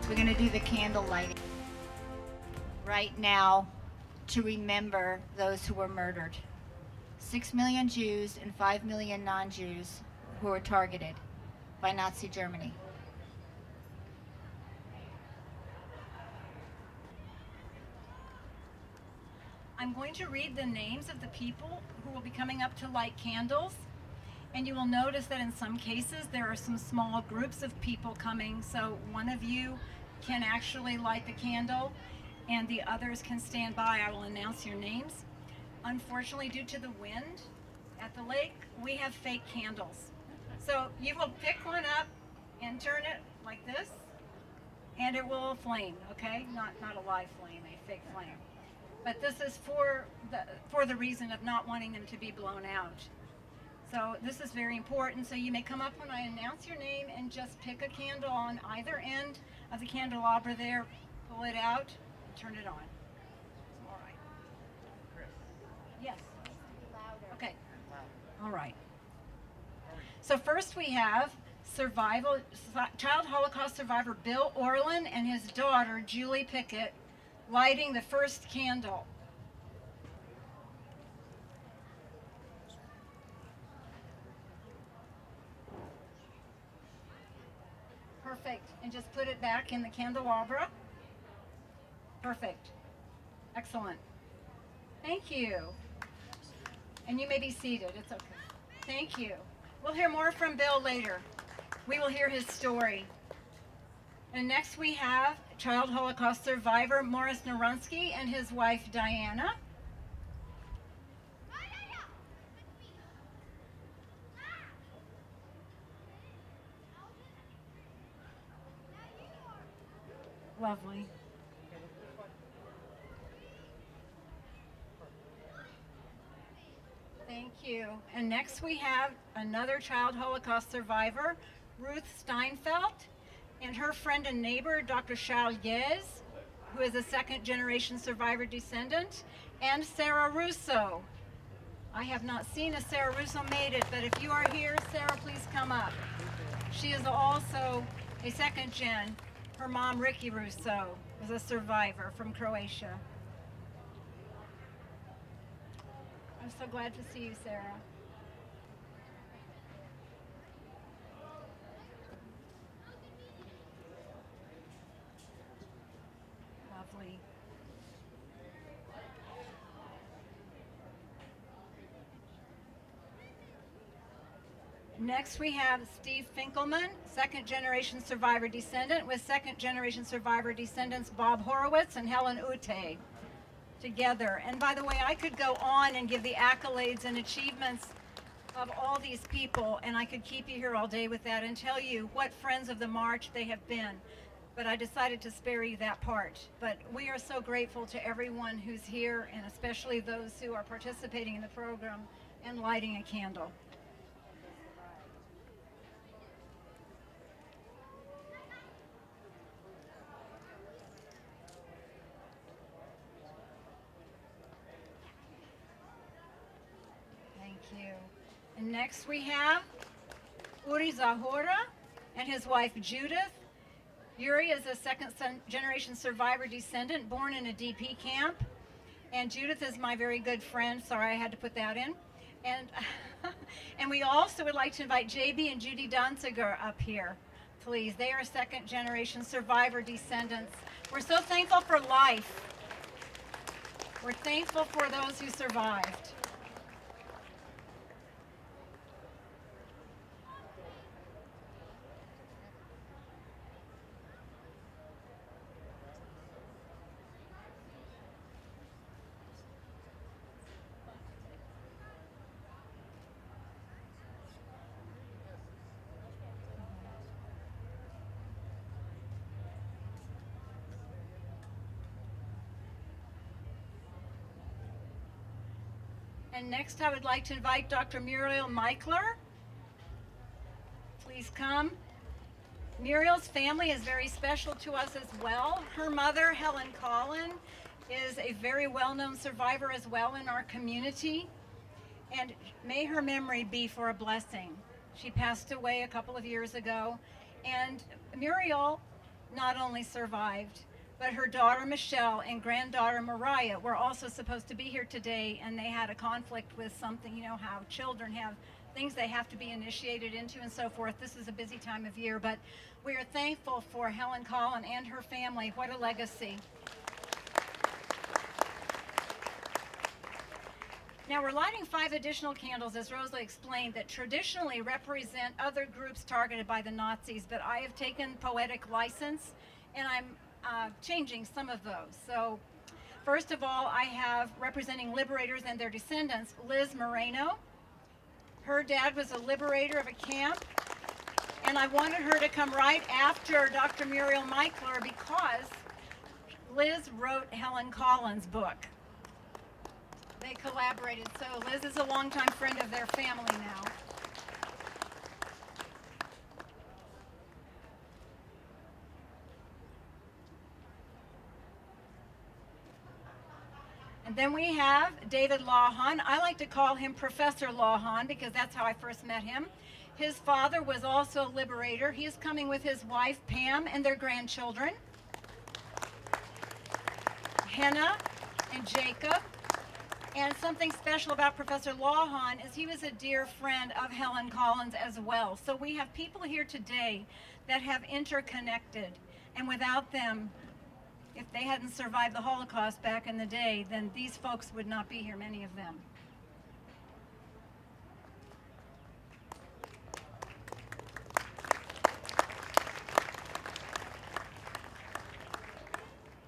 We're going to do the candle lighting right now to remember those who were murdered. 6 million Jews and 5 million non-Jews who were targeted by Nazi Germany. I'm going to read the names of the people who will be coming up to light candles. And you will notice that in some cases there are some small groups of people coming, so one of you can actually light the candle and the others can stand by. I will announce your names. Unfortunately, due to the wind at the lake, we have fake candles. So you will pick one up and turn it like this, and it will flame, okay? Not a live flame, a fake flame. But this is for the reason of not wanting them to be blown out. So this is very important. So you may come up when I announce your name and just pick a candle on either end of the candelabra there, pull it out, and turn it on. All right. Yes. Okay. All right. So first we have child Holocaust survivor Bill Orlin and his daughter Julie Pickett lighting the first candle. Perfect. And just put it back in the candelabra. Perfect. Excellent. Thank you. And you may be seated. It's okay. Thank you. We'll hear more from Bill later. We will hear his story. And next we have child Holocaust survivor Morris Narunsky and his wife Diana. Lovely. Thank you. And next we have another child Holocaust survivor, Ruth Steinfeld, and her friend and neighbor, Dr. Shal Yez, who is a second-generation survivor descendant, and Sarah Russo. I have not seen a Sarah Russo made it, but if you are here, Sarah, please come up. She is also a second-gen. Her mom, Ricky Russo, was a survivor from Croatia. I'm so glad to see you, Sarah. Lovely. Next we have Steve Finkelman, second-generation survivor descendant, with second-generation survivor descendants Bob Horowitz and Helen Ute together. And by the way, I could go on and give the accolades and achievements of all these people, and I could keep you here all day with that and tell you what friends of the march they have been. But I decided to spare you that part. But we are so grateful to everyone who's here, and especially those who are participating in the program and lighting a candle. And next we have Uri Zahora and his wife Judith. Uri is a second-generation survivor descendant born in a DP camp. And Judith is my very good friend. Sorry, I had to put that in. And, and we also would like to invite JB and Judy Danziger up here, please. They are second-generation survivor descendants. We're so thankful for life. We're thankful for those who survived. And next I would like to invite Dr. Muriel Michler. Please come. Muriel's family is very special to us as well. Her mother, Helen Collin, is a very well-known survivor as well in our community. And may her memory be for a blessing. She passed away a couple of years ago. And Muriel not only survived, but her daughter Michelle and granddaughter Mariah were also supposed to be here today, and they had a conflict with something, you know how children have things they have to be initiated into and so forth. This is a busy time of year, but we are thankful for Helen Collin and her family. What a legacy. Now we're lighting 5 additional candles, as Rosalie explained, that traditionally represent other groups targeted by the Nazis, but I have taken poetic license and I'm changing some of those. So first of all, I have, representing liberators and their descendants, Liz Moreno. Her dad was a liberator of a camp, and I wanted her to come right after Dr. Muriel Michler because Liz wrote Helen Collin's book. They collaborated, so Liz is a longtime friend of their family now. And then we have David Lawhon. I like to call him Professor Lawhon because that's how I first met him. His father was also a liberator. He is coming with his wife Pam and their grandchildren, Hannah and Jacob. And something special about Professor Lawhon is he was a dear friend of Helen Collins as well. So we have people here today that have interconnected, and without them, if they hadn't survived the Holocaust back in the day, then these folks would not be here, many of them.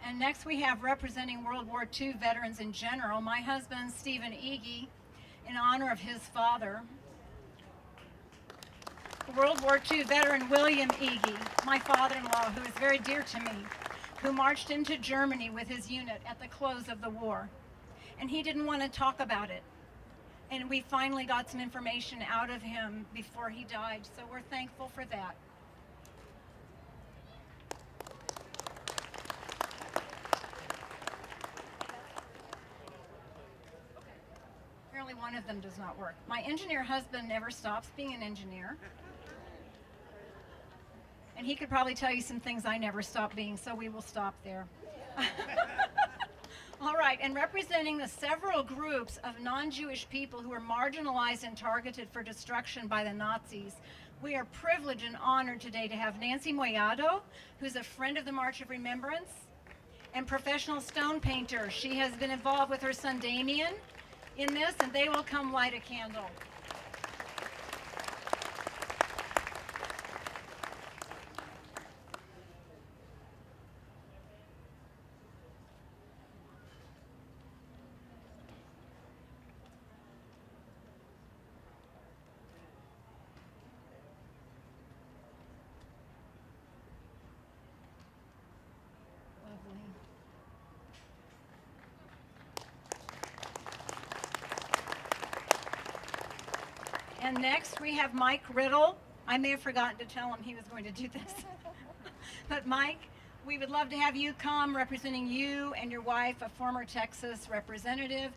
And next we have, representing World War II veterans in general, my husband, Stephen Egie, in honor of his father. World War II veteran William Egie, my father-in-law, who is very dear to me, who marched into Germany with his unit at the close of the war. And he didn't want to talk about it. And we finally got some information out of him before he died, so we're thankful for that. Apparently one of them does not work. My engineer husband never stops being an engineer. And he could probably tell you some things I never stop being, so we will stop there. All right, and representing the several groups of non-Jewish people who were marginalized and targeted for destruction by the Nazis, we are privileged and honored today to have Nancy Moyado, who's a friend of the March of Remembrance, and professional stone painter. She has been involved with her son Damien in this, and they will come light a candle. And next we have Mike Riddle. I may have forgotten to tell him he was going to do this. But Mike, we would love to have you come, representing you and your wife, a former Texas representative.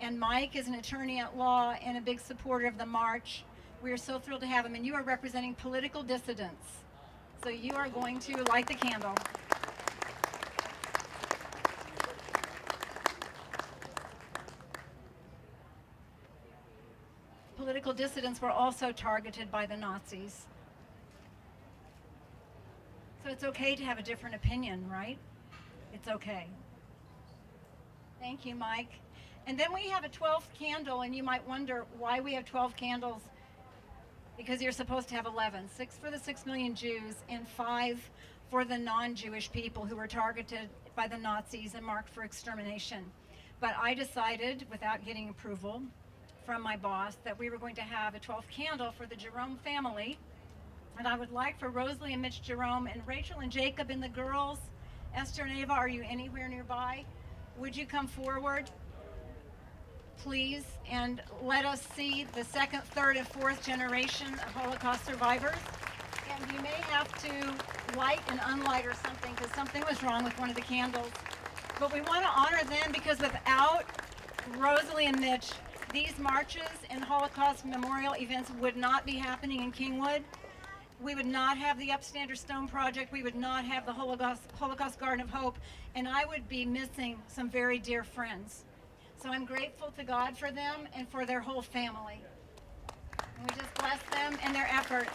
And Mike is an attorney at law and a big supporter of the march. We are so thrilled to have him. And you are representing political dissidents. So you are going to light the candle. Political dissidents were also targeted by the Nazis. So it's okay to have a different opinion, right? It's okay. Thank you, Mike. And then we have a 12th candle, and you might wonder why we have 12 candles. Because you're supposed to have 11. 6 for the 6 million Jews and 5 for the non-Jewish people who were targeted by the Nazis and marked for extermination. But I decided, without getting approval from my boss, that we were going to have a 12th candle for the Jerome family. And I would like for Rosalie and Mitch Jerome and Rachel and Jacob and the girls, Esther and Ava, are you anywhere nearby? Would you come forward, please, and let us see the second, third, and fourth generation of Holocaust survivors. And you may have to light and unlight or something because something was wrong with one of the candles. But we want to honor them because without Rosalie and Mitch, these marches and Holocaust memorial events would not be happening in Kingwood. we would not have the Upstander Stone Project, we would not have the Holocaust Garden of Hope, and I would be missing some very dear friends. So I'm grateful to God for them and for their whole family. And we just bless them and their efforts.